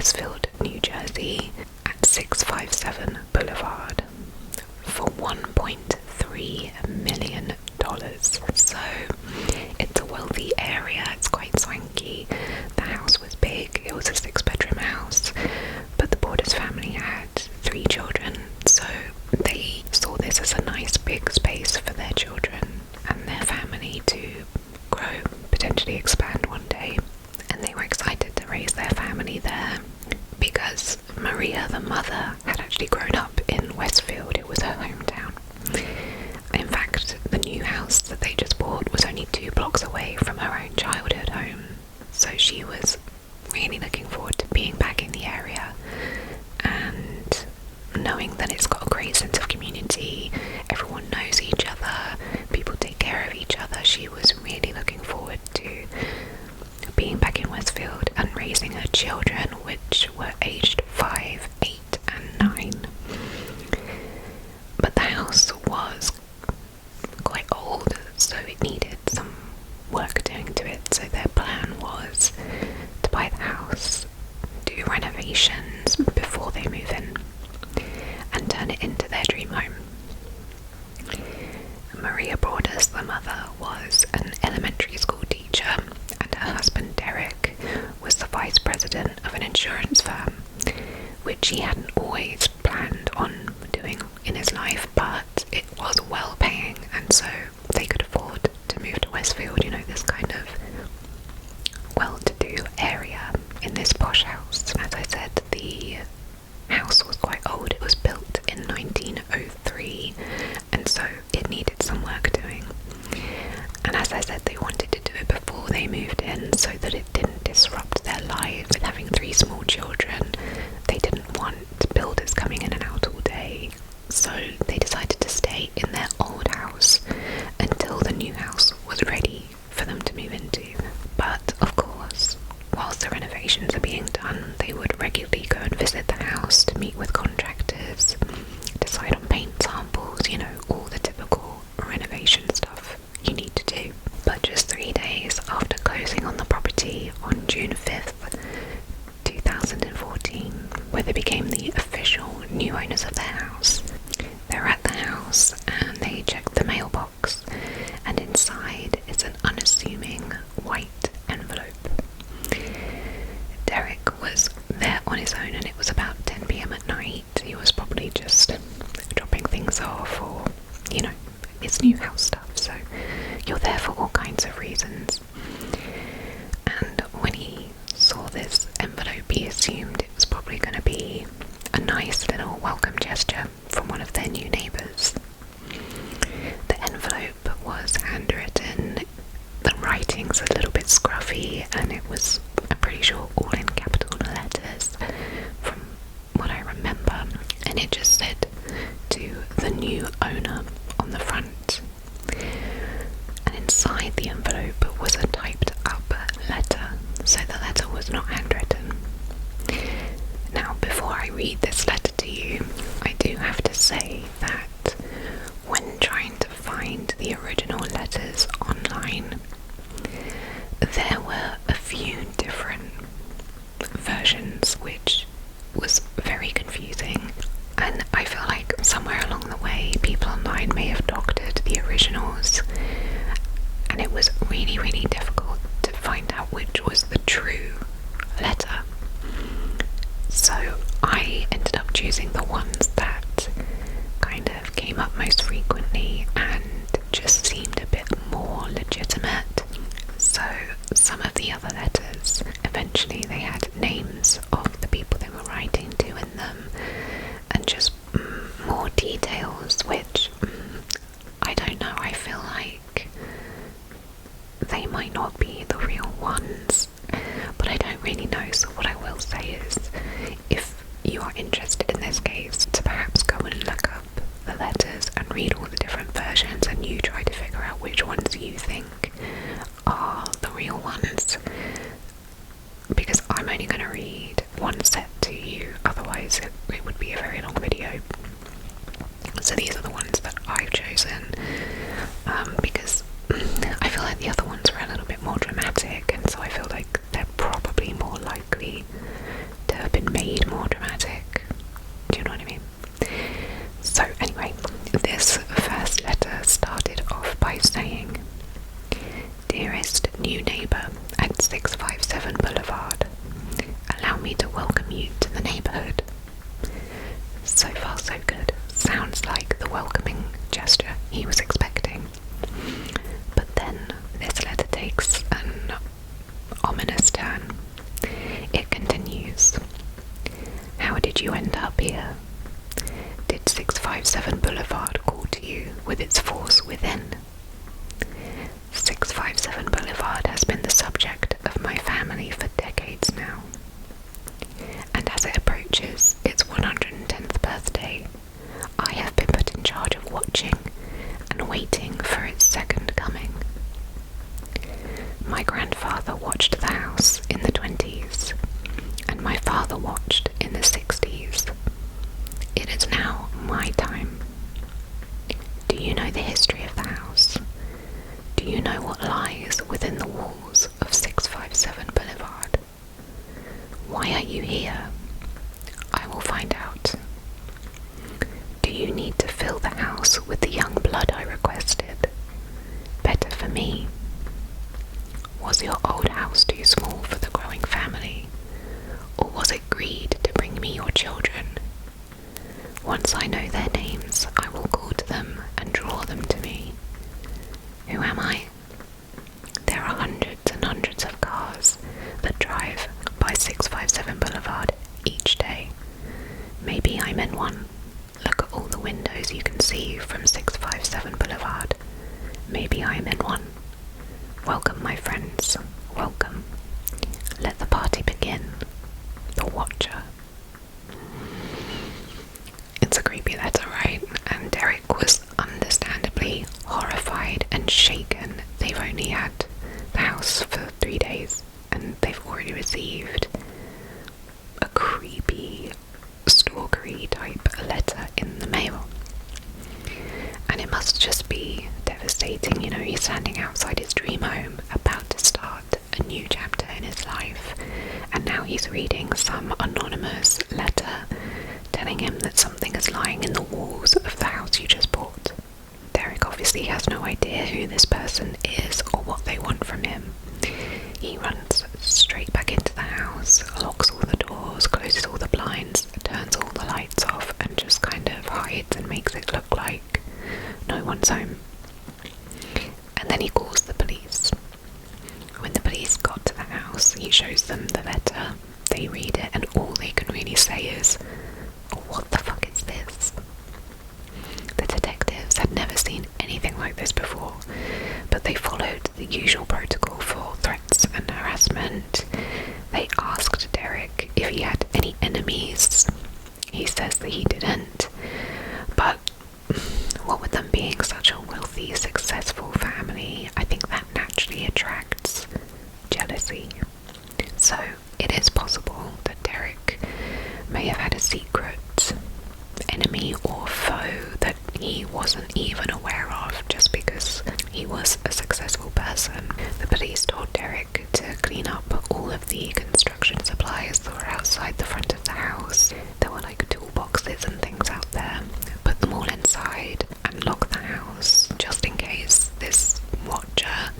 Westfield, New Jersey at 657 Boulevard for $1.3 million. So it's a wealthy area, it's quite swanky. The house was big, it was a 6-bedroom house, but the Borders family had 3 children, so they saw this as a nice big space for their children and their family to grow, potentially expand one day. And they were excited to raise their family there because Maria, the mother, had actually grown up in Westfield. It was her hometown. In fact, the new house that they just bought was only 2 blocks away from her own childhood home. So she was really looking forward to being back in the area and knowing that it's got a great sense of community, everyone knows each other, people take care of each other. She was really looking forward to being back in Westfield and raising her children, which were aged 5, 8 and 9. But the house was quite old, so it needed some work doing to it. So their plan was to buy the house, do renovations before they move in, and turn it into their dream home. Maria Borders, the mother, was an elementary school teacher, and her husband Derek was the vice president of an insurance firm, which he hadn't always planned on doing in his life, but it was well paying, and so they could afford to move to Westfield, this kind of well-to-do area in this posh house. As I said, the house was quite old. It was built in 1903, and so it needed some work doing. And as I said, they wanted to do it before they moved in so that it didn't disrupt their lives. With having 3 small children, they didn't want builders coming in and out all day, so they decided to stay in their old house until the new house was ready for them to move into. But of course, whilst the renovations are being done, they would regularly go and visit the house to meet with contractors, decide on paint samples, all the typical renovation stuff you need to do. But just 3 days after closing on the property on June 5th, 2014, where they became the official new owners of their house, they're at the house and they check the mailbox, and inside is an unassuming white envelope. Derek was there on his own, and it was about 10 p.m. at night. He was probably just dropping things off, or it's new house stuff, so you're there for all kinds of reasons. And when he saw this envelope, he assumed it was probably going to be a nice little welcome gesture from one of their new neighbours. The envelope was handwritten, the writing's a little bit scruffy, and it was, I'm pretty sure, all in capital letters from what I remember, and it just said, "To the new owner" on the front. And inside the envelope was a typed up letter, so the letter was not handwritten. Now, before I read this letter to you, I do have to say that when trying to find the original letters online, there were a few different versions, which was very confusing, and I feel like somewhere along the way people online may have doctored the originals, and it was really, really difficult to find out which was the true letter. So I ended up choosing the ones that kind of came up most frequently and just seemed a bit more legitimate. So some of the other letters, eventually they had names of the people they were writing to in them, and just more details, which I don't know, I feel like they might not be the real ones, but I don't really know. So what I will say is, if you are interested in this case, to perhaps go and look up the letters and read all the different versions, and you try to figure out which ones you think are the real ones, because I'm only going to read one set to you, otherwise it would be a very long video. So these are the ones that I've chosen, because I feel like the other ones were a little bit more dramatic, and so I feel like they're probably more likely to have been disappear? Did 657 Boulevard call to you with its force within? 657 Boulevard has been the subject of my family for decades now, and as it approaches its 110th birthday, I have been put in charge of watching and waiting for its second coming. My grandfather watched the house in the 20s, and my father watched in the 60s. It is now my time. Do you know the history of the house? Do you know what lies within the walls of 657 Boulevard? Why are you here? I will find out. Do you need to fill the house with the young blood I requested? Better for me. Was your old house too small for the growing family? Or was it greed to bring me your children? Once I know their names, I will call to them and draw them to me. Who am I? There are hundreds and hundreds of cars that drive by 657 Boulevard each day. Maybe I'm in one. Look at all the windows you can see from 657 Boulevard. Maybe I'm in one. Welcome, my friends. Welcome. Let the party begin. The Watcher. It's a creepy letter, right? And Derek was understandably horrified and shaken. They've only had the house for 3 days, and they've already received a creepy, stalkery type letter in the mail. And it must just be devastating, you know, he's standing outside his dream home, about to start a new chapter in his life, and now he's reading some anonymous letter telling him that something is lying in the walls of the house you just bought. Derek obviously has no idea who this person is or what they want from him. He runs straight back into the house, locks all the doors, closes all the blinds, turns all the lights off, and just kind of hides and makes it look like no one's home. And then he calls the police. When the police got to the house, he shows them the letter. They read it, and all they can really say is, "What the fuck is this?" The detectives had never seen anything like this before, but they followed the usual protocol for threats and harassment. They asked Derek if he had any enemies. He says that he didn't, but what with them being such a wealthy, successful family, I think that naturally attracts jealousy. So it is possible that Derek may have had a secret enemy or foe that he wasn't even aware of just because he was a successful person. The police told Derek to clean up all of the construction supplies that were outside the front of the house. There were like toolboxes and things out there. Put them all inside and lock the house just in case this watcher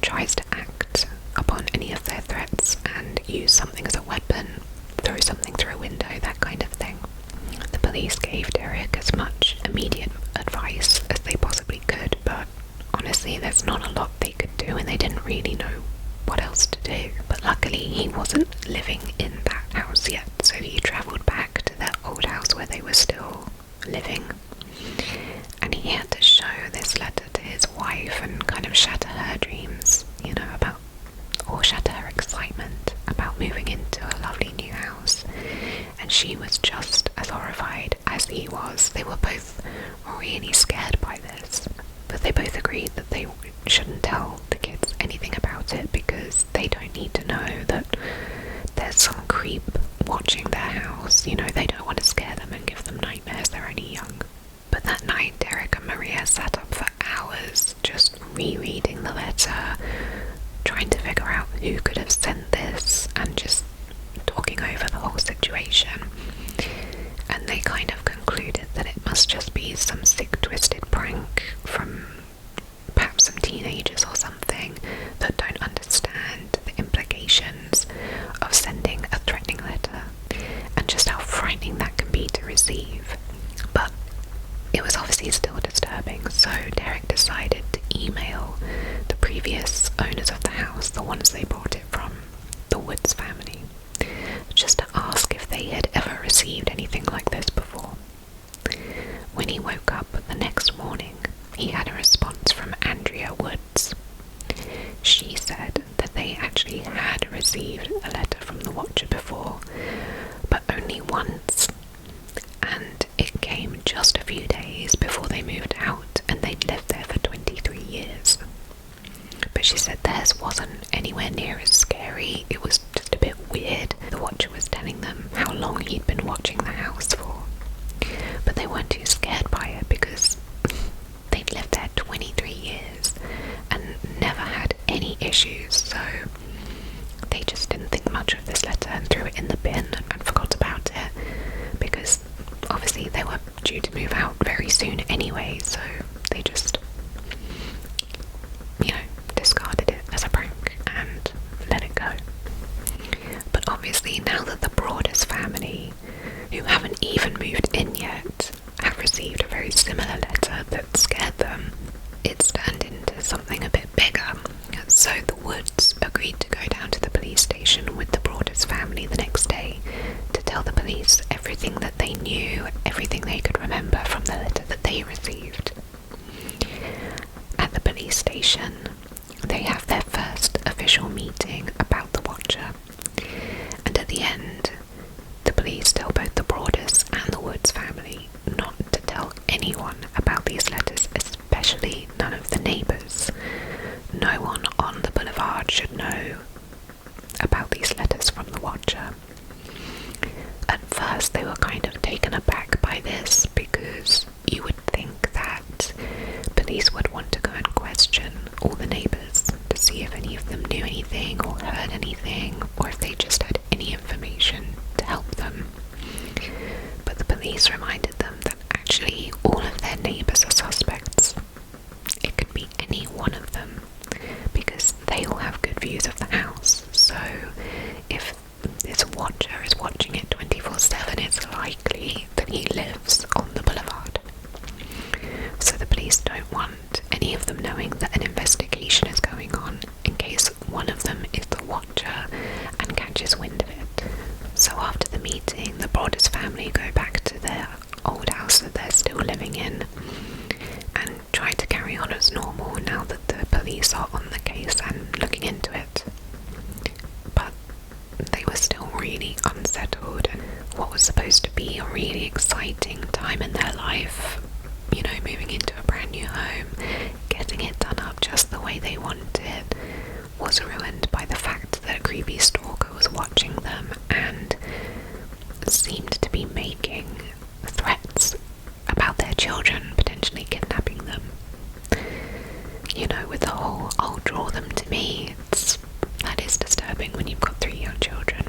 tries to act upon any of their threats and use something as a weapon, throw something through a window, that kind of thing. The police gave Derek as much immediate advice as they possibly could, but honestly there's not a lot they could do and they didn't really know what else to do. But luckily he wasn't living in that house yet, so he travelled back to their old house where they were still living, and he had to show this letter to his wife and kind of shatter her dreams, you know, or shatter her excitement about moving into a lovely new house. And she was just as horrified as he was. They were both really scared by this, but they both agreed that they shouldn't tell the kids anything about it because they don't need to know that there's some creep watching their house. You know, they don't want to scare them and give them nightmares, they're only young. But that night, Derek and Maria sat up for hours just rereading the letter, trying to figure out who could have sent this and just talking over the whole situation. And they kind of concluded that it must just be some sick, twisted prank from perhaps some teenagers or something that don't understand the implications of sending a threatening letter and just how frightening that can be to receive. But it was obviously still disturbing, so Derek decided to email the previous owners of the house, the ones they bought it from, the Woods family, just to ask if they had ever received anything like this before. much of this letter and threw it in the bin and forgot about it, because obviously they were due to move out very soon anyway, so they just, discarded it as a prank and let it go. But obviously now that the Broadest family, who haven't even moved in yet, have received a very similar letter that scared them, it's turned into something a bit bigger. So the Woods agreed to go down to the police station with the Broadest family the next day to tell the police everything that they knew, everything they could remember from the letter that they received. At the police station, they have their first official meeting about the Watcher, and at the end, the police tell both the Broadest and the Woods family not to tell anyone about these letters, especially none of the neighbours. No one on the boulevard should know about these letters from the Watcher. At first they were kind of taken aback by this, because you would think that police would want to go and question all the neighbours to see if any of them knew anything or heard anything, or if they just had any information to help them. But the police reminded them that actually all of their neighbours are suspects. It could be any one of them, because they all have good views of the house. So if this Watcher is watching it 24/7, it's likely that he lives on the boulevard. So the police don't want any of them knowing that an investigation is going on, in case one of them is the Watcher and catches wind of it. So after the meeting, the Broadest family go back to their old house that they're still living in and try to carry on as normal now that the police are on the case and looking into it. But they were still really unsettled, and what was supposed to be a really exciting time in their life, moving into a brand new home, getting it done up just the way they wanted, was ruined by the fact that a creepy stalker was watching them and seemed to be making threats about their children, potentially kidnapping them. With the whole, "I'll draw them to me," that is disturbing when you've got 3 young children.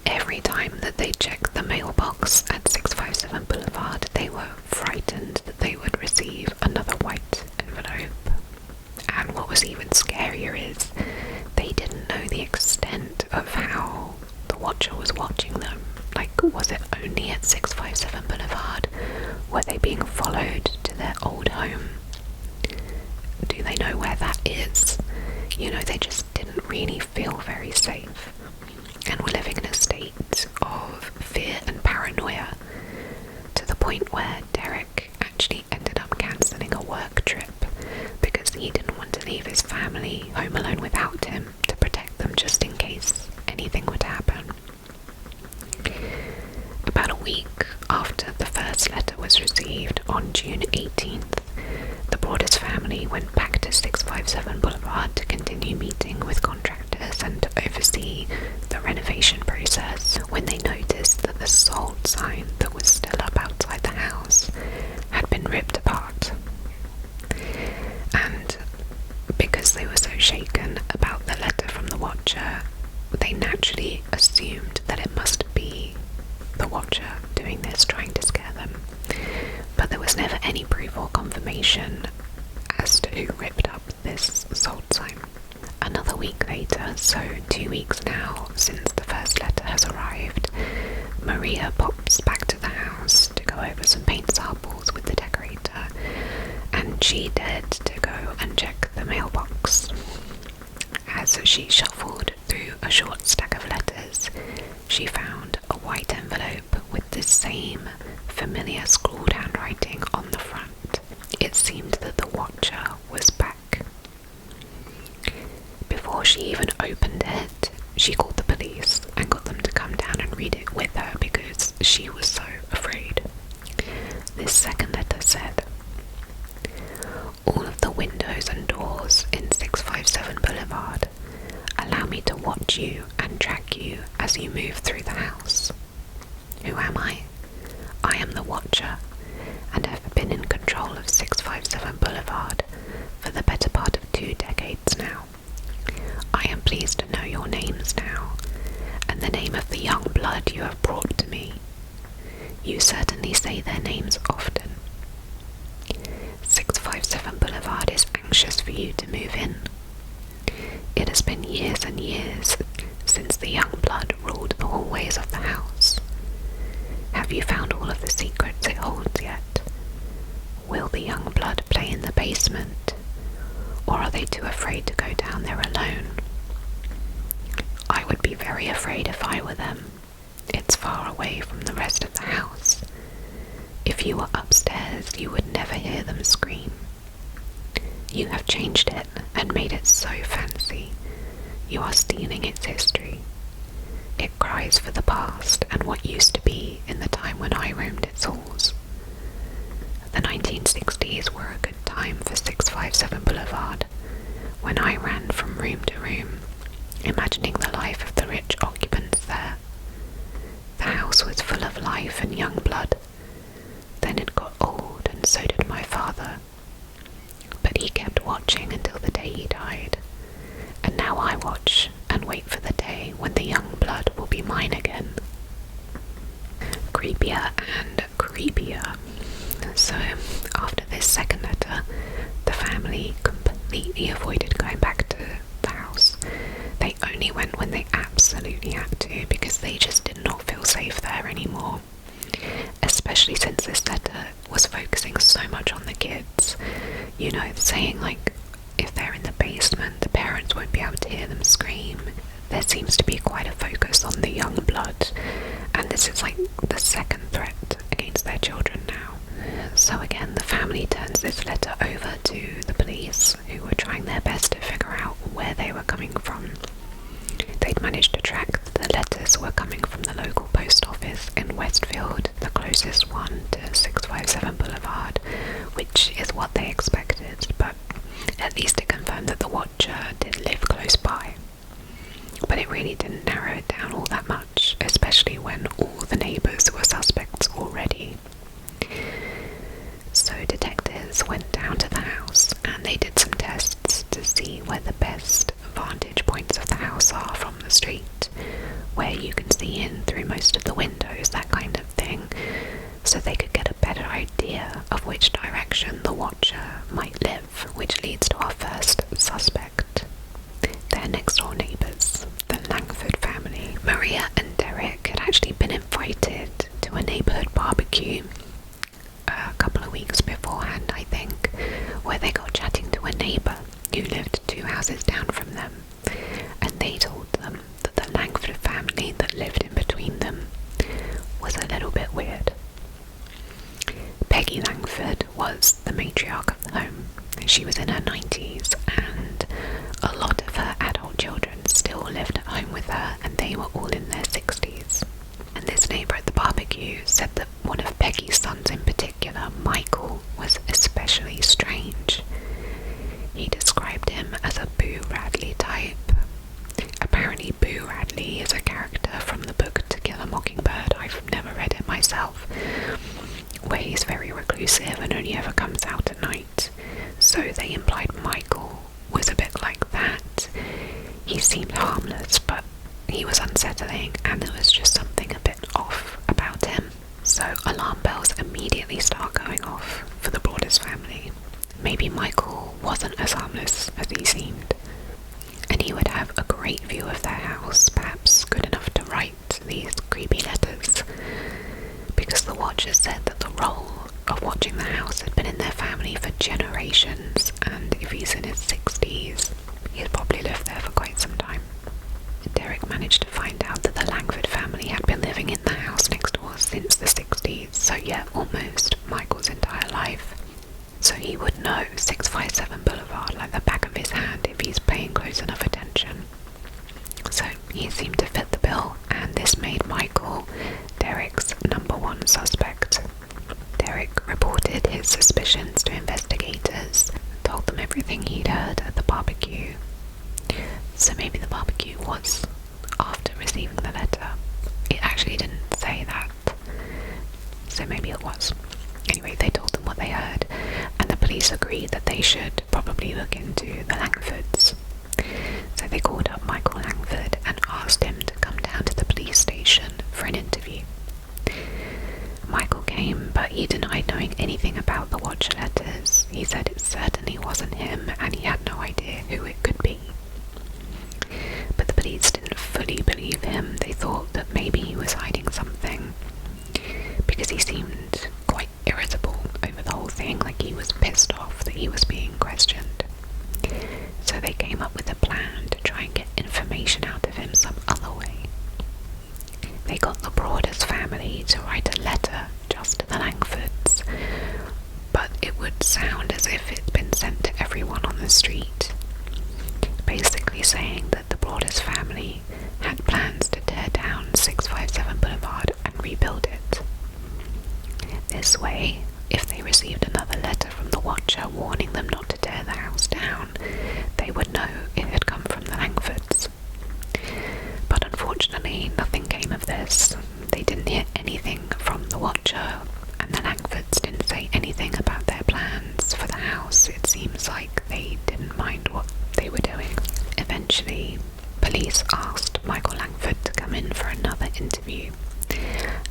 Every time that they checked the mailbox at 657 Boulevard, they were frightened that they would receive another white envelope. And what was even scarier is they didn't know the extent of how the Watcher was watching them. Like, was it only at 657 Boulevard? Were they being followed to their old home? Do they know where that is? They just didn't really feel very safe, and were living in a state of fear and paranoia, to the point where Derek actually ended up cancelling a work trip because he didn't want to leave his family home alone without him to protect them, just in case anything would happen. About a week after the first letter was received, on June 18th, the Broadest family went back to 657 Boulevard to continue meeting with contractors and to oversee the renovation process, when they noticed that the sold sign that was still up outside the house had been ripped apart. And because they were so shaken about the letter from the Watcher, they naturally assumed that it must be the Watcher doing this, trying to scare them. But there was never any proof or confirmation as to who ripped up this sold sign. Another week later, so 2 weeks now since the first letter has arrived, Maria pops back to the house to go over some paint samples with the decorator, and she dared to go and check the mailbox. As she shuffled through a short stack of letters, she found a white envelope with the same familiar scrawled handwriting on the front. It seemed that the Watcher was back. Before she even opened it, she called the police and got them to come down and read it with her because she was so afraid. This second letter said, "All of the windows and doors in 657 Boulevard allow me to watch you and track you as you move through the house. Who am I? I am the Watcher, and have been in control of 657 Boulevard for the better part of 2 decades now. I am pleased to know your names now, and the young blood you have brought to me. You certainly say their names often. 657 Boulevard is anxious for you to move in. It has been years and years since the young blood ruled the hallways of the house. Have you found all of the secrets it holds yet? Will the young blood play in the basement, or are they too afraid to go down there alone? I would be very afraid if I were them. It's far away from the rest of the house. If you were upstairs, you would never hear them scream. You have changed it and made it so fancy. You are stealing its history. It cries for the past and what used to be in the time when I roamed its halls. The 1960s were a good time for 657 Boulevard, when I ran from room to room, imagining the life of the rich occupants there. The house was full of life and young blood. Then it got old, and so did my father. But he kept watching until the day he died. And now I watch and wait for the day when the young blood will be mine again. Creepier and creepier. So, after this second letter, the family completely avoided going back to the house. They only went when they absolutely had to, because they just did not feel safe there anymore. Especially since this letter was focusing so much on the kids. You know, saying like, if they're in the basement, the parents won't be able to hear them scream. There seems to be quite a focus on the young blood, and this is like the second threat against their children now. So again, the family turns this letter over to the police, who were trying their best to figure out where they were coming from. They'd managed to track the letters were coming from the local post office in Westfield, the closest one to 657 Boulevard, which is what they expected, but at least it confirmed that the watcher did live close by. But it really didn't narrow it down all that much, especially when all the neighbours were suspects already. So detectives went down to the house and they did some tests to see where the best vantage points of the house are from the street, where you can see in through most of the windows, that kind of thing, so they could get a better idea of which direction the watcher might live, which leads to our first suspect. Their next door neighbours, the Langford family. Maria and Derek had actually been invited to a neighbourhood barbecue a couple of weeks beforehand, I think, where they got chatting to a neighbour who lived 2 houses down from them, and they told them that the Langford family that lived in between them was a little bit weird. Peggy Langford was the matriarch of the home. She was in her 90s, and a lot of her adult children still lived at home with her, and they were all in their 60s. And this neighbour at the barbecue said that one of Peggy's sons in particular, Michael, was especially strange. He described him as a Boo Radley type. Apparently Boo Radley is a character from the book To Kill a Mockingbird. I've never read it myself, where he's very reclusive and only ever comes out at night. So they implied Michael was a bit like that. He seemed harmless, but he was unsettling, and there was just something a bit off about him. So alarm bells immediately start going off for the Broaders family. Maybe Michael wasn't as harmless as he seemed, and he would have a great view of their house, perhaps good enough to write these creepy letters, because the watchers said that the role of watching the house had been in their family for generations, and if he's in his 60s, he'd probably lived there for quite some time. Derek managed to find out that the Langford family had been living in the house next door since the 60s, so yeah, almost Michael's entire life. So he would know 657 Boulevard like the back of his hand if he's paying close enough attention. So he seemed to fit the bill, and this made Michael Derek's #1 suspect. Derek reported his suspicions to investigators, told them everything he'd heard at the barbecue. So maybe the barbecue was after receiving the letter. It actually didn't say that, so maybe it was. they got the Broaders family to write a letter just to the Langfords, but it would sound as if it'd been sent to everyone on the street, basically saying that the Broaders family had plans to tear down 657 Boulevard and rebuild it. This way, if they received another letter from the Watcher warning them not to tear the house down, they would know it had come from the Langfords. But unfortunately, nothing came of this. They didn't hear anything from the Watcher, and the Langfords didn't say anything about their plans for the house. It seems like they didn't mind what they were doing. Eventually, police asked Michael Langford to come in for another interview,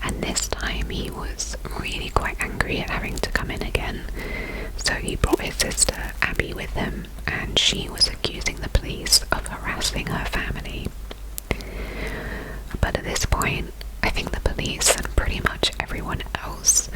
and this time he was really quite angry at having to come in again. So he brought his sister Abby with him, and she was accusing the police of harassing her family. But at this point, I think the police and pretty much everyone else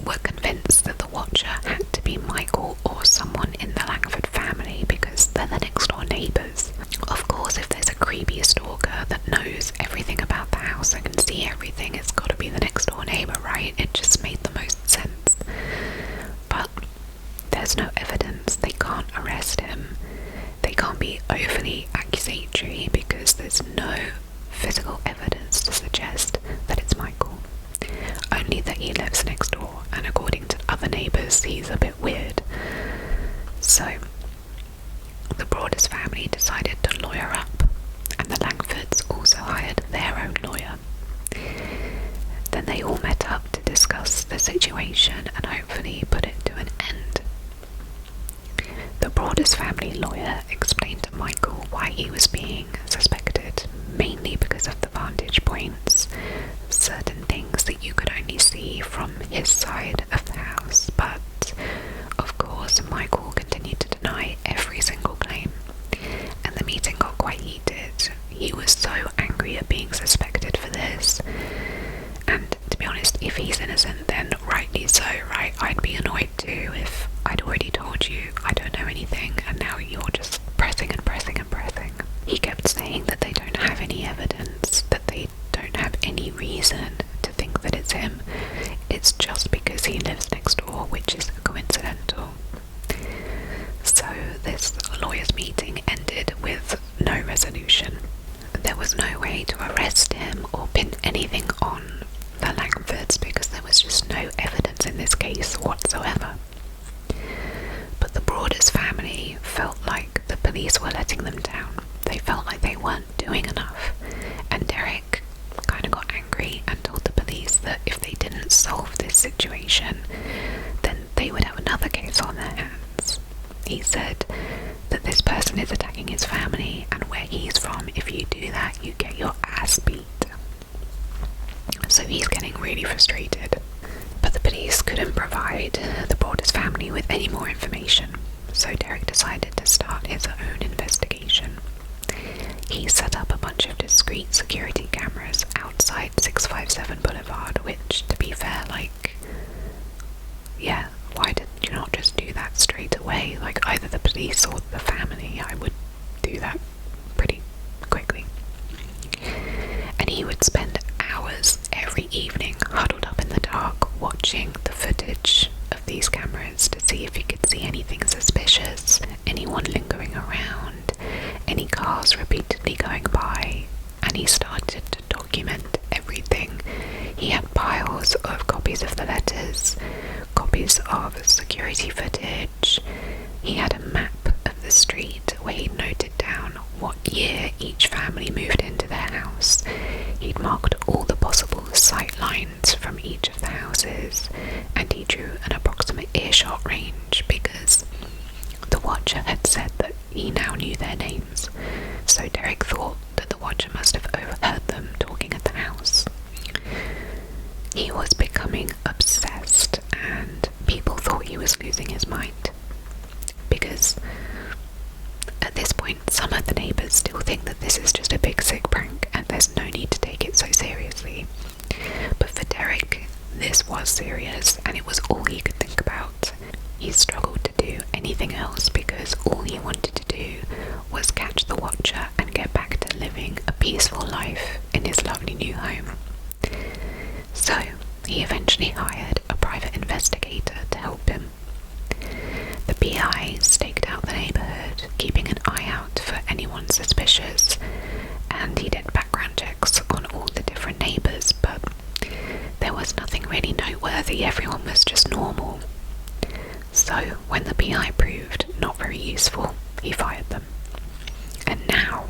were convinced that the Watcher had to be Michael or someone in the Langford family because they're the next door neighbours. Of course, if there's a creepy stalker that knows everything about the house and can see everything, it's got to be the next door neighbour, right? It just made the most sense. But there's no evidence. They can't arrest him. They can't be overly accusatory because there's no physical evidence to suggest that it's Michael. Only that he lives next door, and according to other neighbours, he's a bit weird. So, the Broaders family decided to lawyer up, and the Langfords also hired their own lawyer. Then they all met up to discuss the situation and hopefully put it to an end. The Broaders family lawyer explained to Michael why he was being suspected, mainly because of the vantage points, certain things that you could only see from his side of the house, but of course Michael continued to deny every single claim, and the meeting got quite heated. He was so angry at being suspected for this, and to be honest, if he's innocent then rightly so, right? I'd be annoyed too if I'd already told you I don't know anything and now you're just pressing and pressing and pressing. He kept saying that they don't have any evidence, that they don't have any reason to think that it's him. It's just because he lives next door, which is coincidental. So this lawyers' meeting ended with no resolution. There was no way to arrest him or pin anything on the Langfords because there was just no evidence in this case whatsoever. But the Broaders family felt like the police were letting them down. They felt like they weren't doing enough, and Derek kind of got angry and told the police that if they didn't solve this situation, then they would have another case on their hands. He said that this person is attacking his family, and where he's from, if you do that, you get your ass beat. So he's getting really frustrated. But the police couldn't provide the Broaders family with any more information, so Derek decided to start his own investigation. He set up a bunch of discreet security cameras outside 657 Boulevard, which, to be fair, yeah, why did you not just do that straight away? Like, either the police or the family, I would do that pretty quickly. And he would spend hours every evening huddled up in the dark watching the footage of these cameras to see if he could see anything suspicious, anyone lingering around, any cars repeatedly going by, and he started to document everything. He had piles of copies of the letters, copies of security footage. He had a map of the street where he'd noted down what year each family moved into their house. He'd marked all the possible sight lines from each of the houses, and he drew an approximate earshot range because the Watcher had said that he now knew their names. So Derek thought that the Watcher must have overheard them talking at the house. He was becoming obsessed, and people thought he was losing his mind, because at this point some of the neighbours still think that this is just a big sick prank and there's no need to take it so seriously. But for Derek, this was serious, and it was all he could think about. He struggled to do anything else because all he wanted to do was catch the Watcher and get back to living a peaceful life in his lovely new home. he eventually hired a private investigator to help him. The PI staked out the neighbourhood, keeping an eye out for anyone suspicious, and he did background checks on all the different neighbours, but there was nothing really noteworthy. Everyone was just normal. So when the PI proved not very useful, he fired them. And now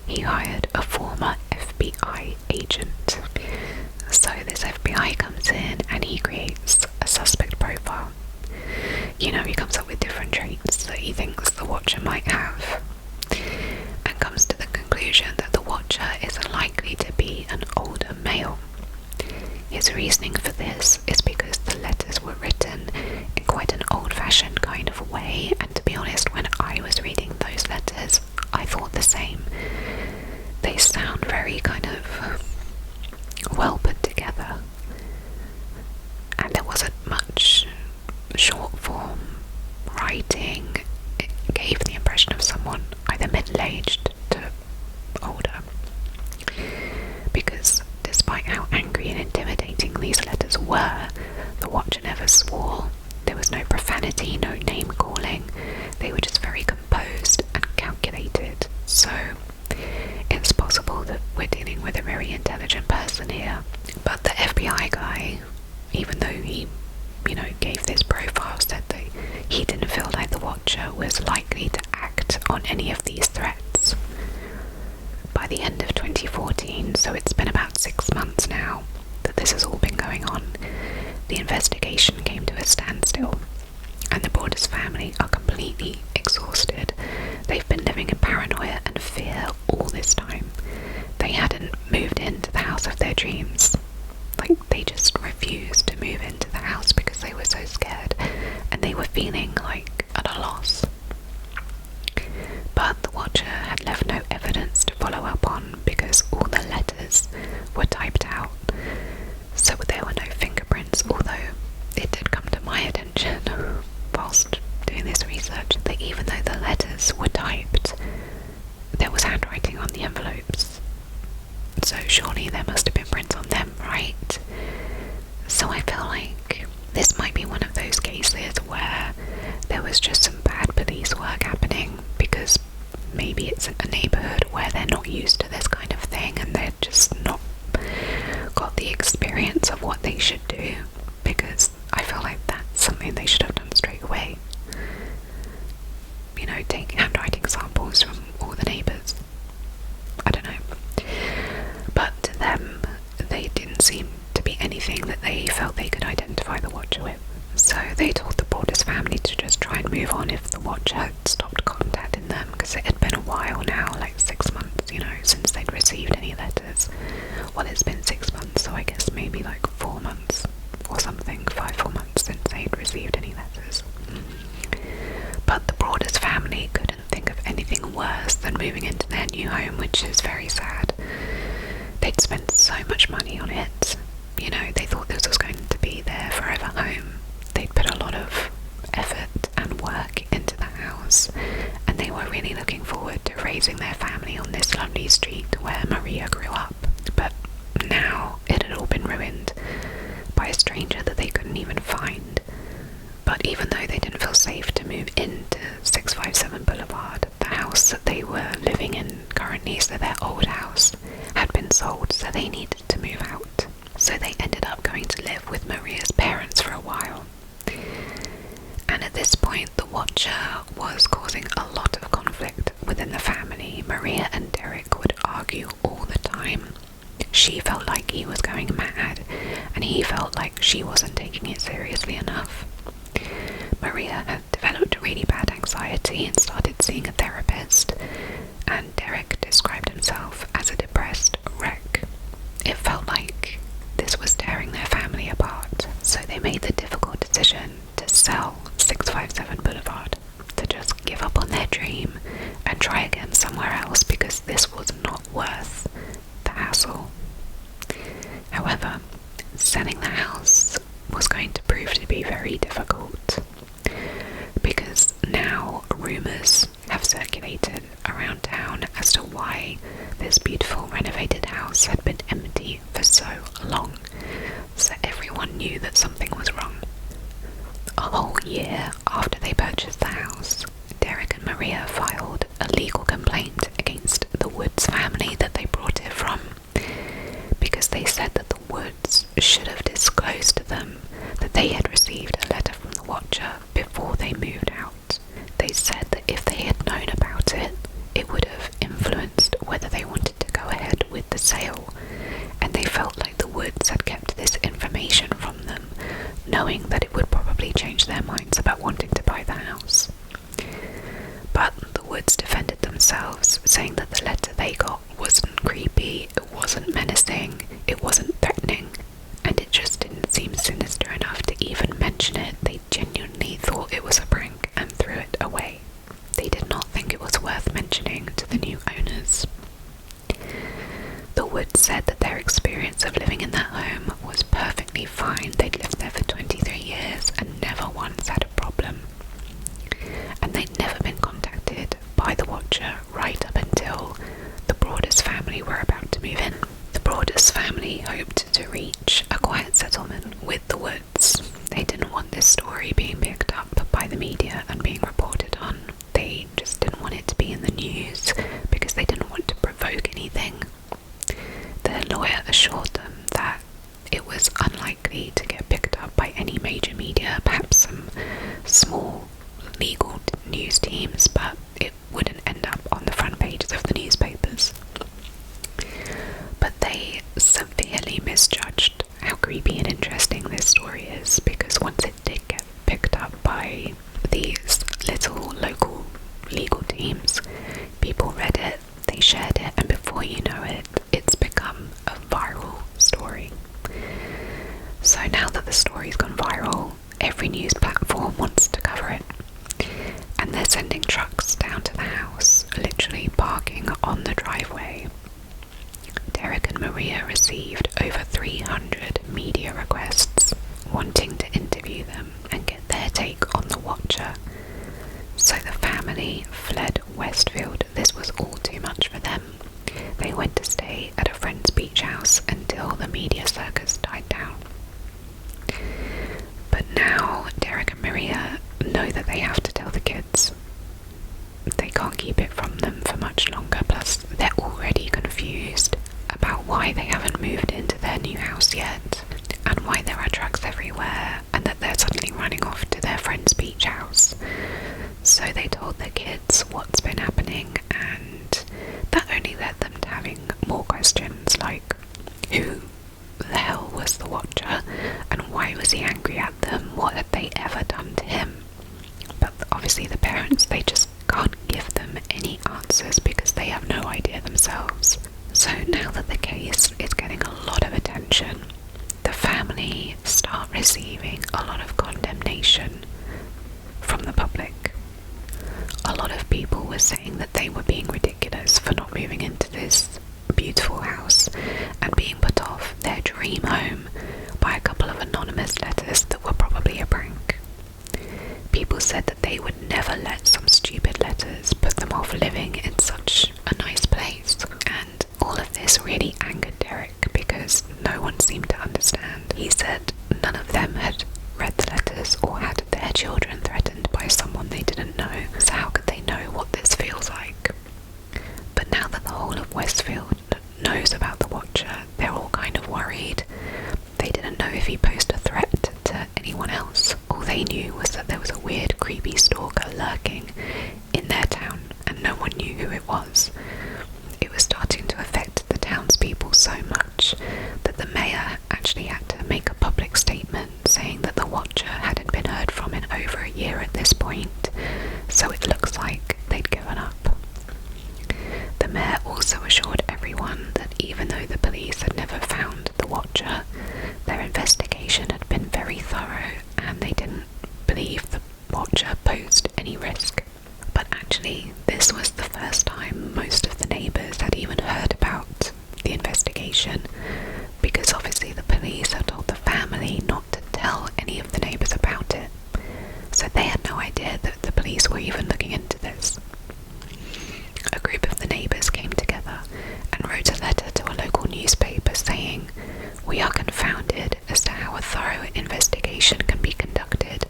he hired a former FBI agent. So this FBI comes in and he creates a suspect profile. You know, he comes up with different traits that he thinks the Watcher might have, and comes to the conclusion that the Watcher is likely to be an older male. His reasoning for this is because the letters were written in quite an old-fashioned kind of way, and to be honest, when I was reading those letters, I thought the same. They sound very kind of well put together, and there wasn't much short form writing. It gave the impression of someone either middle-aged to older, because despite how angry and intimidating these letters were, the Watcher never swore. There was no profanity, no name calling. They were just very composed and calculated. So it's possible that we're dealing with a very intelligent person here. But the FBI guy, even though he, gave this profile, said that he didn't feel like the Watcher was likely to act on any of these threats. By the end of 2014, so it's been about 6 months now that this has all been going on, the investigation came to a standstill, and the Borders family are completely exhausted. They've been living in paranoia and fear all this time. They hadn't moved into the house of their dreams. They just refused to move into the house because they were so scared, and they were feeling at a loss. But the Watcher had left no evidence to follow up on because all the letters were typed out, so there were no fingerprints, although it did come to my attention whilst doing this research that even though the letters were typed, there was handwriting on the envelopes. So surely there must have been prints on them, right? So I feel like this might be one of those cases where there was just some bad police work happening, because maybe it's a neighbourhood where they're not used to this kind of thing and they're just not got the experience of what they should do, because I feel like that's something they should have done straight away. Take handwriting samples from all the neighbours. I don't know. But to them, they didn't seem to be anything that they felt they could identify the Watcher with. So they told the Borders family to just try and move on if the Watcher had stopped contacting them, because it had been a while now, 6 months, since they'd received any letters. Well, it's been 6 months, so I guess maybe 4 months or something, 4 months since they'd received any letters. But the Borders family couldn't think of anything worse than moving into their new home, which is very sad. They'd spent so much money on it. They thought this was going to be their forever home. They'd put a lot of effort and work into the house, and they were really looking forward to raising their family on this lovely street where Maria grew up. But now it had all been ruined by a stranger that they couldn't even find. But even though they didn't feel safe to move into 657 Boulevard, the house that they were living in currently, so their old house, had been sold, so they needed to move out. So they ended up going to live with Maria's parents for a while. And at this point, the Watcher was causing a lot of conflict within the family. Maria and Derek would argue all the time. She felt like he was going mad, and he felt like she wasn't taking it seriously enough. Maria had developed really bad anxiety and started seeing a therapist, and Derek described himself as a depressed wreck. It felt like this was tearing their family apart, so they made the difficult decision to sell 657 Boulevard, to just give up on their dream and try again somewhere else, because this was not worth the hassle. However, selling the house was going to prove to be very difficult, because now rumours have circulated around town as to why this beautiful renovated house had been empty for so long. So everyone they said that the Woods should have disclosed to them that they had received a letter from the Watcher before they moved out. They said that if they had known about it, it would have influenced whether they wanted to go ahead with the sale, and they felt like the Woods had kept this information from them, knowing that it would probably change their minds about wanting to buy the house. But the Woods defended themselves, saying that the letter they got wasn't creepy, it wasn't menacing, it wasn't threatening, and it just didn't seem sinister enough to even mention it. They genuinely thought it was a prank and threw it away. They did not think it was worth mentioning to the new owners. The Woods said that their experience of living in that home was perfectly fine. They'd lived there for 23 years and never once had a problem. And they'd never been contacted by the Watcher right up until the Broaders family were about to move in. The Broaders family hoped to reach a quiet settlement with the Woods. They didn't want this story being picked up by the media and being reported on. They just didn't want it to be in the news because they didn't want to provoke anything. Their lawyer assured them that it was unlikely to get picked up by any major media, perhaps some small legal news teams, but it wouldn't end up on the front pages of the newspapers. But they severely misjudged how creepy and interesting this story is, because once it did get picked up by these little local legal teams, people read it, they shared it, and before you know it, it's become a viral story. So now that the story's gone viral, every news platform wants to cover it. And they're sending trucks down to the house, literally parking on the driveway. Derek and Maria received over 300 media requests wanting to interview them and get their take on the Watcher. So the family fled Westfield. This was all too much for them. They went to stay at a friend's beach house until the media circus died down. But now Derek and Maria know that they have to tell the kids. They can't keep it from them for much longer, plus they're already confused about why they haven't moved into their new house yet, and why there are trucks everywhere, and that they're suddenly running off to their friend's beach house. So they told the kids what's been happening, and that only led them to having more questions like, who the hell was the Watcher, and why was he angry at them? What had they ever done to him? But obviously the parents, they just can't give them any answers because they have no idea themselves. So now that the case is getting a lot of attention, the family start receiving a lot of condemnation from the public. A lot of people were saying that they were being ridiculous for not moving into this beautiful house and being put off their dream home by a couple of anonymous letters that were probably a prank. People said that they would never let some stupid letters put them off living in such a nice place, and all of this really angered Derek because no one seemed to understand. He said none of them had read the letters or had their children threatened by someone they didn't know, so how could they know what this feels like? But now that the whole of Westfield knows about the Watcher, they're all kind of worried. They didn't know if he posed a threat to anyone else. All they knew was that there was a weird, creepy stalker lurking in their town, and no one knew who it was. It was starting to affect the townspeople so much that the mayor actually had to make a public statement saying that the Watcher hadn't been heard from in over a year at this point, so it looks like they'd given up. The mayor also assured everyone that even though the police had never found the Watcher, their investigation had been very thorough and they didn't believe the Watcher posed any risk. But actually, this was the first time most of the neighbours had even heard about the investigation, because obviously the police had told the family not to tell any of the neighbours about it. So they had no idea that the police were even looking into this. A group of the neighbours came together and wrote a letter to a local newspaper saying, "We are confounded as to how a thorough investigation can be conducted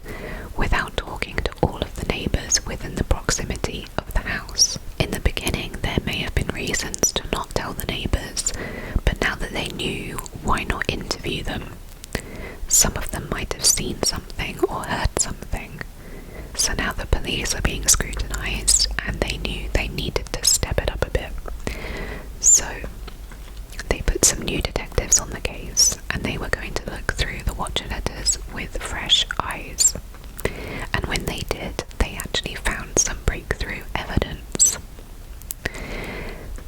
without talking to all of the neighbours within the proximity of the house. In the beginning there may have been reasons to not tell the neighbours, but now that they knew why not interview them? Some of them might have seen something or heard something. So now the police are being scrutinised, and they knew they needed to step it up a bit. So they put some new detectives on the case, and they were going to look through the Watcher letters with fresh eyes. And when they did, they actually found some breakthrough evidence.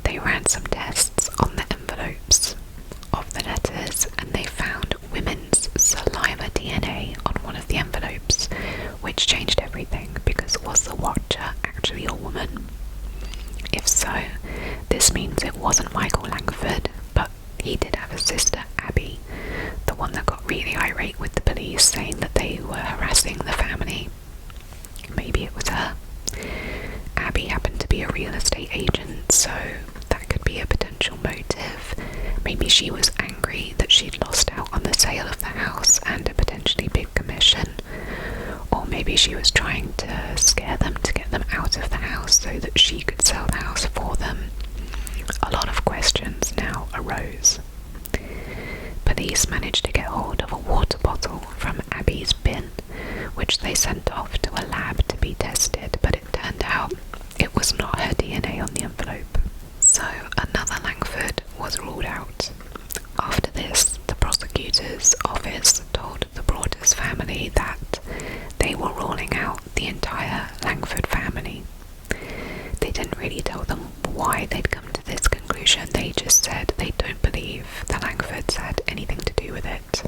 They ran some tests on the envelopes of the letters, and they found women's saliva DNA on one of the envelopes, which changed everything, because was the Watcher actually a woman? If so, this means it wasn't Michael Langford, but he did have a sister, Abby, the one that got really irate with the police, saying that they were harassing the family. Maybe it was her. Abby happened to be a real estate agent, so that could be a potential motive. Maybe she was angry that she'd lost out on the sale of the house and a potentially big commission. Or maybe she was trying to scare them to get them out of the house so that she could sell the house for them. A lot of questions now arose. Police managed to get hold of a water bottle from Abby's bin, which they sent off to a lab to be tested, but it turned out it was not her DNA on the envelope. So another Langford was ruled out. After this, the prosecutor's office told the Broaders family that they were ruling out the entire Langford family. They didn't really tell them why they'd come to this conclusion. They just said they don't believe the Langfords had anything to do with it.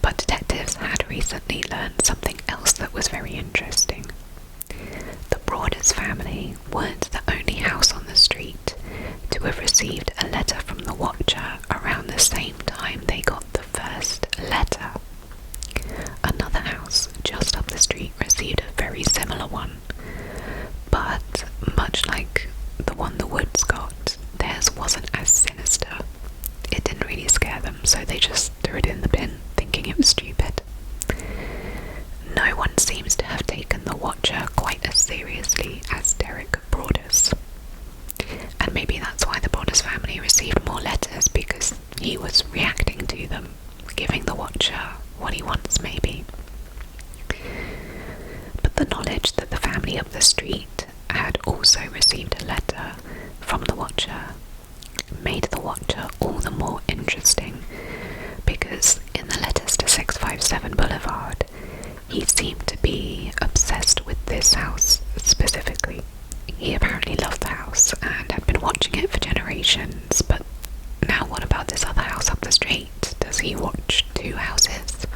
But detectives had recently learned something else that was very interesting. The Broaders family weren't the only house on the street to have received a letter from the Watcher around the same time they got the first letter. Another house just up the street received a very similar one, but much like the one the Woods got, theirs wasn't as sinister. It didn't really scare them, so they just threw it in the bin, thinking it was stupid. No one seems to have taken the Watcher quite as seriously as Derek Broaders. And maybe that's why the Broaders family received more letters, because he was reacting to them, giving the Watcher what he wants, maybe. But the knowledge that the family up the street had also received a letter from the Watcher made the Watcher all the more interesting, because in the letters to 657 Boulevard, he seemed to be obsessed with this house specifically. He apparently loved the house and had been watching it for generations, but now what about this other house up the street? Does he watch two houses?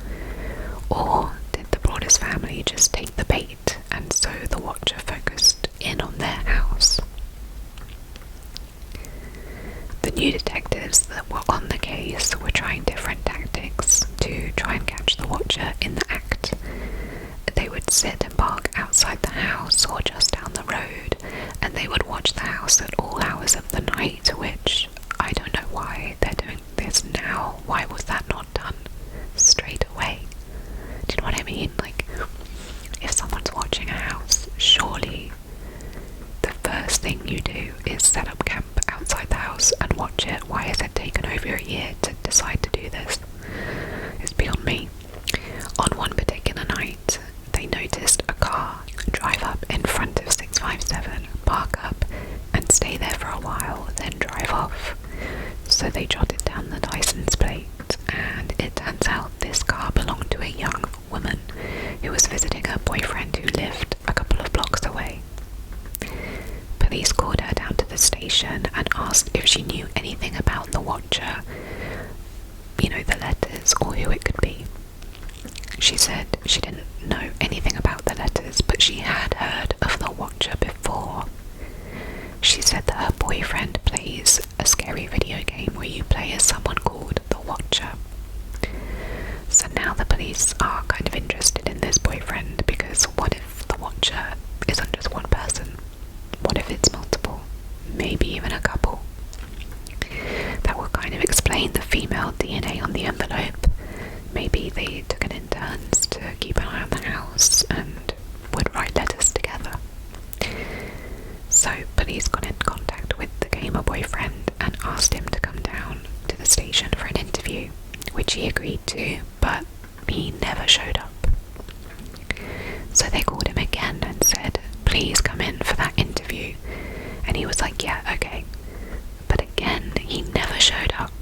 Or did the Broaders family just take the bait, and so the Watcher focused in on their house? The new detectives that were on the case were trying different tactics to try and catch the Watcher in the act. They would sit and park outside the house or just down the road, and they would watch the house at all hours of the night, which I don't know why they're doing this now. Why was that not done straight away? Do you know what I mean? Like, if someone's watching a house, surely the first thing you do is set up camp outside the house and watch it. Why has it taken over a year to decide to do this? It's beyond me. On one particular night, they noticed a car drive up in front of 657, park up, and stay there for a while, then drive off. So they jotted down the license plate, and it turns out this car belonged to a young woman who was visiting her boyfriend who lived a couple of blocks away. Police called her down to the station and asked if she knew anything about the Watcher, the letters, or who it could be. She said she didn't know anything about the letters, but she had heard of the Watcher before. She said that her boyfriend plays a scary video game where you play as someone called the Watcher. So now the police are kind of interested in this boyfriend, because what if the Watcher isn't just one person? What if it's multiple? Maybe even a couple? That will kind of explain the female DNA on the envelope. Maybe they took it in turns to keep an eye on the house and would write letters together. So police got in contact with the gamer boyfriend and asked him to come down to the station for an interview, which he agreed to, but he never showed up. So they called him again and said, please come in for that interview. And he was like, yeah, okay. But again, he never showed up.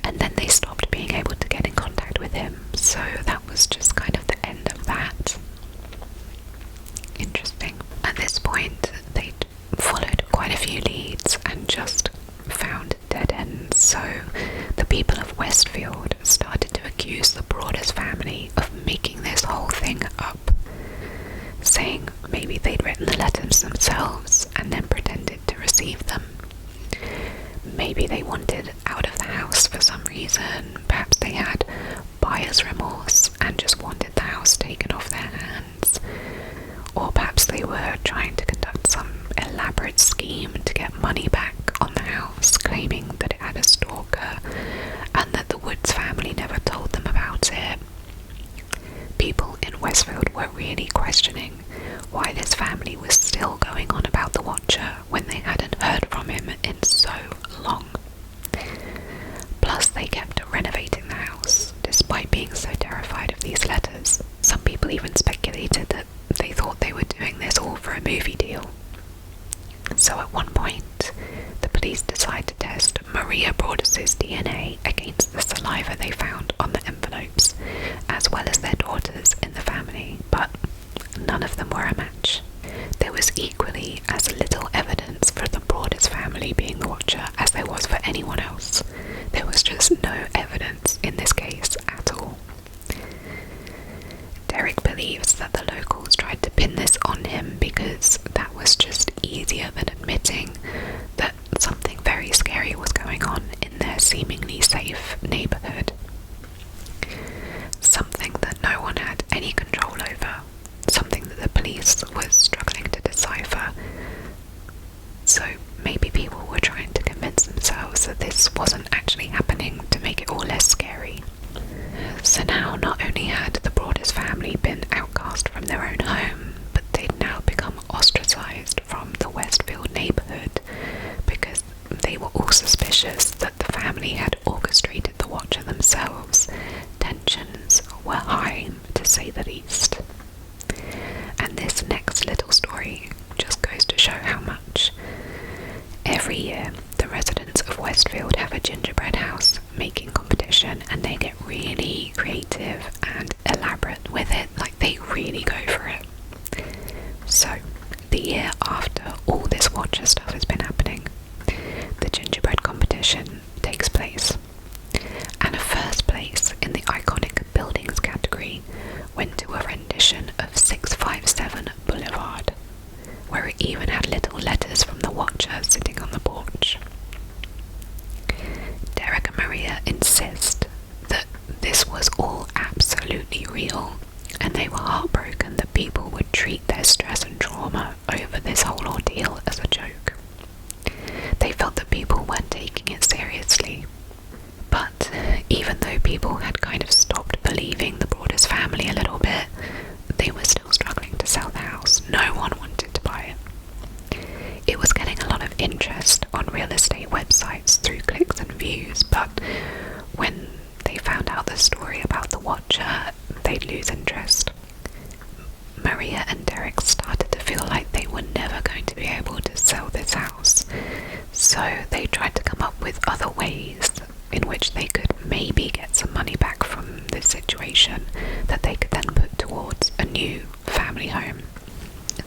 And then they stopped being able to get in contact with him, so that was just kind of the end of that. Interesting. At this point, they'd followed quite a few leads and just found dead ends, so the people of Westfield started to accuse the Broaders family of making this whole thing up, saying maybe they'd written the letters themselves and then pretended to receive them. Maybe they wanted out of the house for some reason. Perhaps they had buyer's remorse and just wanted the house taken off their hands. Or perhaps they were trying to conduct some elaborate scheme to get money back on the house, claiming that it had a stalker and that the Woods family never told them about it. People in Westfield were really questioning why this family was still going on about the Watcher when they hadn't heard from him in so long. Plus, they kept renovating the house, despite being so terrified of these letters. Some people even speculated that they thought they were doing this all for a movie deal. So at one point, the police decided to test Maria Broadus' DNA against the saliva they found on the envelopes, as well as their daughters in the family, but none of them were a match. There was equally as little evidence for the Broadus family being the Watcher as there was for anyone else. There was just no evidence in this case at all. Derek believes that the locals tried to pin this on him because that was just easier than admitting that something very scary was going on in their seemingly safe neighbourhood. Something that no one had any control over. Something that the police was struggling to decipher. So maybe people were trying to convince themselves that this wasn't actually happening to make it all less scary. So now not only had the Broadus family been outcast from their own home, but they'd now become ostracised from the Westfield neighbourhood because they were all suspicious that the family had orchestrated the Watcher themselves. Tensions were high, to say the least. And this next little story just goes to show how much. Every year, the residents of Westfield have a gingerbread house making competition, and they get really creative and elaborate with it, like they really go for it. So, the year after all this Watcher stuff has been happening, the gingerbread competition takes place, and a first place in the iconic buildings category went to a rendition of 657 Boulevard, where it even had little letters from the Watcher sitting on the porch. Derek and Maria insist that this was all absolutely real, and they were heartbroken that people would treat their stress and trauma over this whole ordeal as a joke. They felt that people weren't taking it seriously. But even though people had kind of stopped believing the Broadus family a little bit, they were still struggling to sell the house. No one wanted to buy it. It was getting a lot of interest on real estate websites through clicks and views, but when they found out the story about the Watcher, they'd lose interest. Maria and Derek started to feel like they were never going to be able to sell this house, so they tried to come up with other ways in which they could maybe get some money back from this situation that they could then put towards a new family home.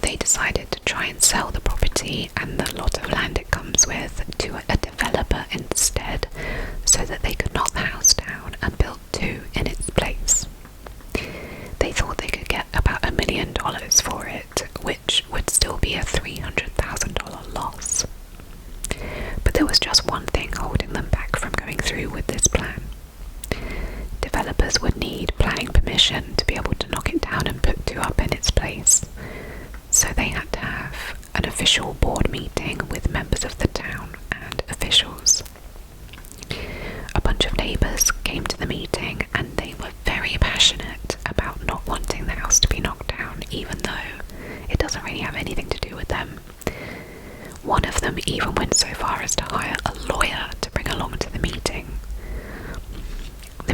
They decided to try and sell the property and the lot of land it comes with to a developer instead, so that they could knock the house down and build two in its place. They thought they could get about $1 million for it, which would still be a $300,000 loss. But there was just one thing holding them back from going through with this plan. Developers would need planning permission to be able to knock it down and put two up in its place. So they had to have an official board meeting with members of the town and officials. A bunch of neighbours came to the meeting, and they were very passionate about not wanting the house to be knocked down, even though it doesn't really have anything to do with them. One of them even went so far as to hire a lawyer to bring along to the meeting.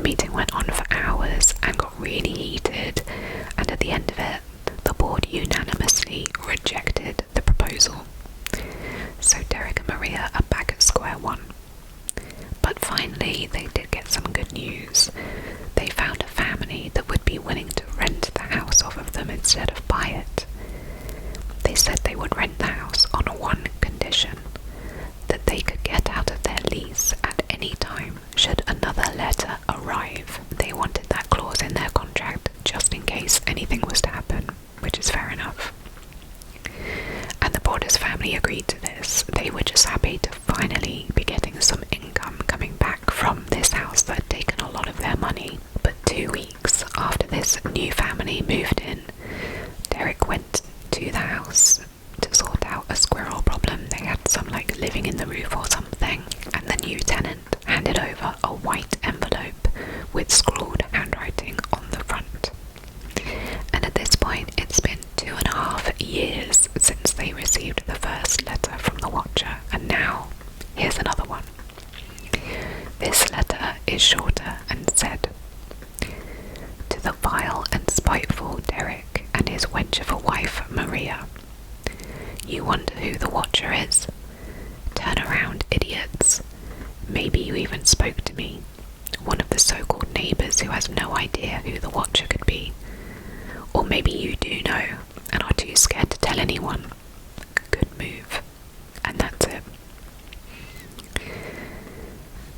meeting went on for hours and got really heated, and at the end of it, the board unanimously rejected the proposal. So Derek and Maria are back at square one. But finally, they did get some good news. They found a family that would be willing to rent the house off of them instead of buy it. They said they would rent the house on one condition: that they could get out of their lease at any time should another letter arrive. They wanted that clause in their contract just in case anything was to happen, which is fair enough. And the Borders family agreed to this. They were just happy to finally be getting some income coming back from this house that had taken a lot of their money. But 2 weeks after this new family moved in, Derek went to the house to sort out a squirrel problem. They had some living in the roof or something, and the new tenant handed over a white envelope with scrawled handwriting on the front. And at this point, it's been 2.5 years since they received the first letter from the Watcher, and now here's another one. This letter is shorter and said, "To the vile and spiteful Derek and his wench of a wife, Maria. You wonder who the Watcher is? Turn around, idiots. Maybe you even spoke to me, one of the so-called neighbours who has no idea who the Watcher could be. Or maybe you do know and are too scared to tell anyone. Good move." And that's it.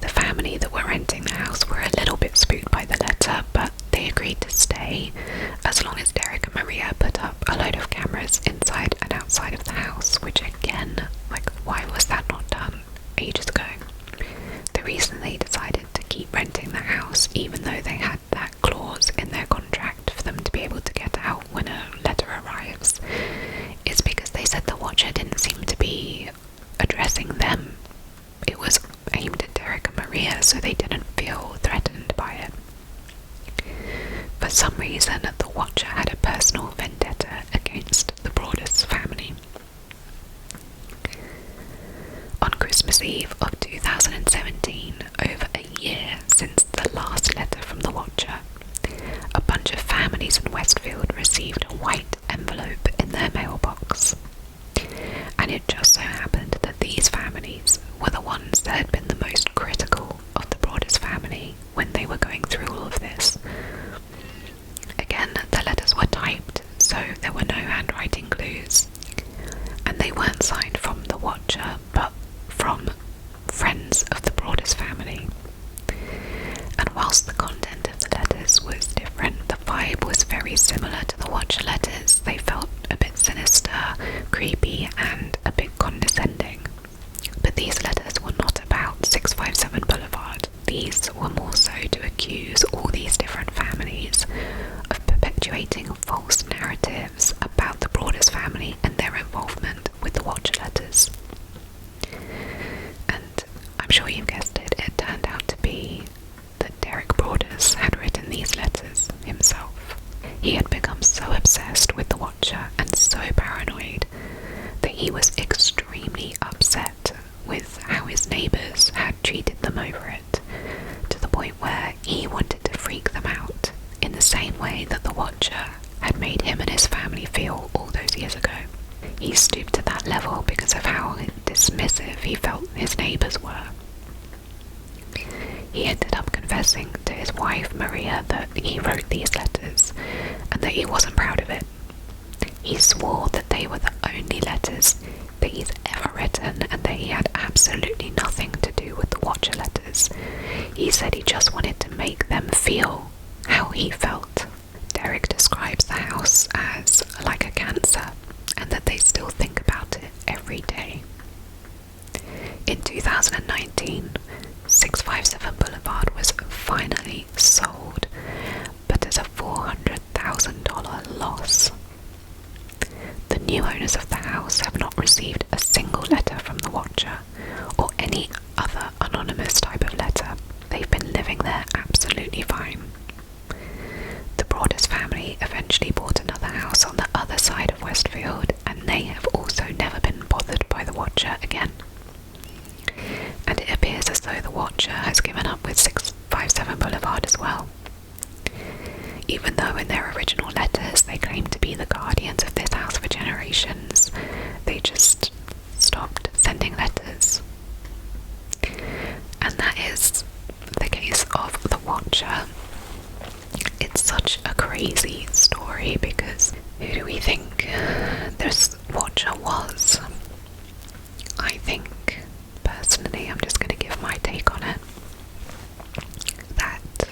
The family that were renting the house were a little bit spooked by the letter, but they agreed to stay as long as Derek and Maria put up a load of cameras inside and outside of the house, which again, why was that not done ages ago? The reason they decided to keep renting the house, even though they had that clause in their contract for them to be able to get out when a letter arrives, is because they said the Watcher didn't seem to be addressing them. It was aimed at Derek and Maria, so they didn't feel threatened by it. For some reason, the Watcher had a personal vendetta against the Broadus family. On Christmas Eve of 2017, over a year since the last letter from the Watcher, a bunch of families in Westfield received a white envelope in their mailbox. And it just so happened that these families were the ones that had been the most critical of the Broadus family when they were going through all of this. Again, the letters were typed, so there were no handwriting clues. And they weren't signed from the Watcher, but from friends of the Broadus family. And whilst the content of the letters was different, the vibe was very similar to the Watcher letters. They felt a bit sinister, creepy, and a bit condescending. But these letters were not about 657 Boulevard. These were more so to accuse all these different families of perpetuating false narratives about the Broadus family and their involvement with the Watcher letters. And I'm sure you've guessed it, it turned out to be that Derek Broadus had written these letters himself. He had become so obsessed with the Watcher and so paranoid that he was extremely upset with how his neighbours had treated them over it, to the point where he wanted to freak them out in the same way that the Watcher had made him and his family feel all those years ago. He stooped to that level because of how dismissive he felt his neighbours were. He ended up confessing to his wife Maria that he wrote these letters and that he wasn't proud of it. He swore that they were the only letters that he's ever written and that he had absolutely nothing to do with the Watcher letters. He said he just wanted to make them feel how he felt. Derek describes the house as like a cancer and that they still think about it every day. In 2019, 657 Boulevard was finally sold, but as a $400,000 loss. The new owners of the house have not received a single letter from the Watcher or any other anonymous type of letter. They've been living there absolutely fine. The Broadus family eventually bought another house on the other side of Westfield, and they have also never been bothered by the Watcher again. And it appears as though the Watcher has given up with 657 Boulevard as well. watcher. It's such a crazy story because who do we think this watcher was? I think, personally, I'm just going to give my take on it, that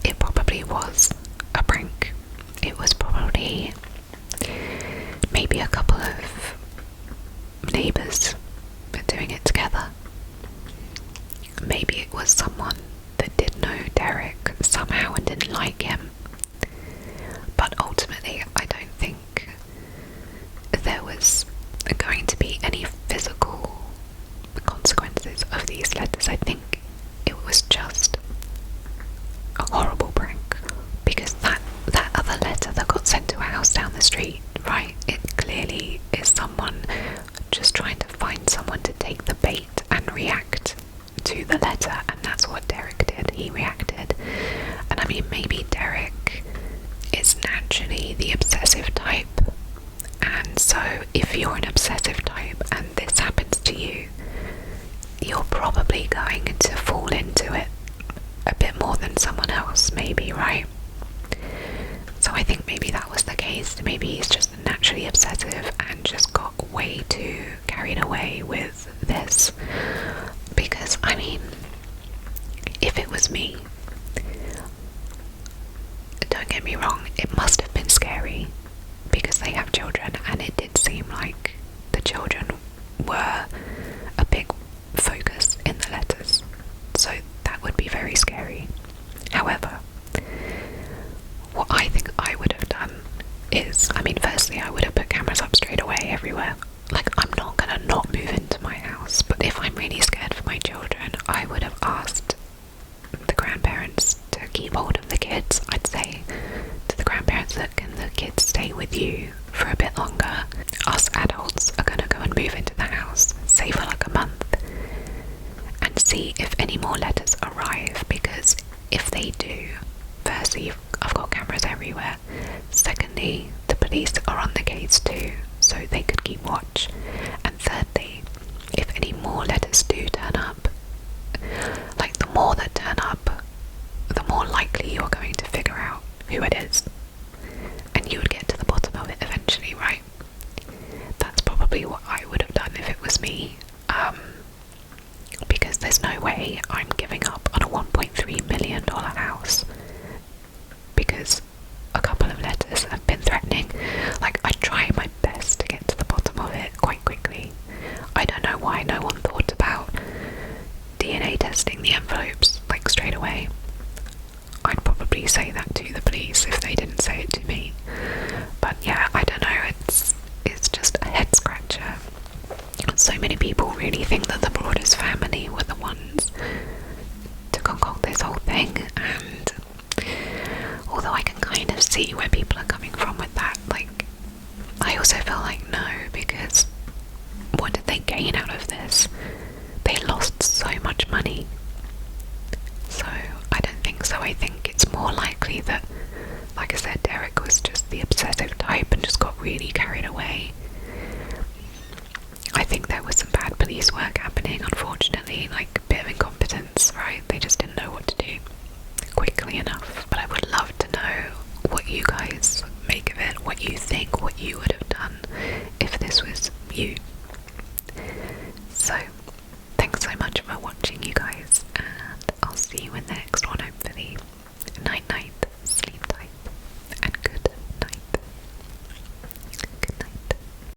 it probably was a prank. It was probably maybe a couple of neighbours doing it together. Maybe it was someone that did know Derek somehow and didn't like him. But ultimately, I don't think there was going to be any physical consequences of these letters. I think it was just a horrible prank, because that other letter that got sent to a house down the street, right, it clearly is someone just trying to find someone to take the bait and react to the letter, and that's what Derek did. He reacted. And I mean, maybe Derek is naturally the obsessive type, and so if you're an obsessive type and this happens to you, you're probably going to fall into it a bit more than someone else, maybe, right? So I think maybe that was the case. Maybe he's just naturally obsessive and just got way too carried away with this. Because, I mean, if it was me, don't get me wrong, it must have been scary because they have children, and it did seem like the children were a big focus in the letters. So that would be very scary. However, what I think I would have done is, I mean, firstly, I would have put cameras up straight away everywhere. Like, I'm not gonna not move into my house, but if I'm really scared for my children, I would have asked the grandparents to keep hold of the kids. I'd say to the grandparents, that can the kids stay with you for a bit longer? Us adults are gonna go and move into the house, say for like a month, and see if any more letters arrive, because if they do, firstly, I've got cameras everywhere. Secondly, the police are on the case too, so they could keep watch. And thirdly, if any more letters do turn up, like the more that turn up, the more likely you're going to figure out who it is. And you would get to the bottom of it eventually, right? That's probably what I would have done if it was me. Because there's no way I'm giving up on a $1.3 million house because a couple of letters have been threatening. Like, I try my best to get to the bottom of it quite quickly. I don't know why no one thought about DNA testing the envelopes, like, straight away. I'd probably say that to the police if they didn't say it to me. But yeah, I don't know, it's just a head scratcher. So many people really think that the Broaders family were the ones to concoct this whole thing, and although I can kind of see where people are coming from with that, like, I also feel like no, because what did they gain out of this? They lost so much money. So I don't think so. I think it's more likely that, like I said, Derek was just the obsessive type and just got really carried away. I think there was some bad police work happening, unfortunately, like a bit of incompetence, right? They just didn't know what to do quickly enough. But I would love to know what you guys make of it, what you think, what you would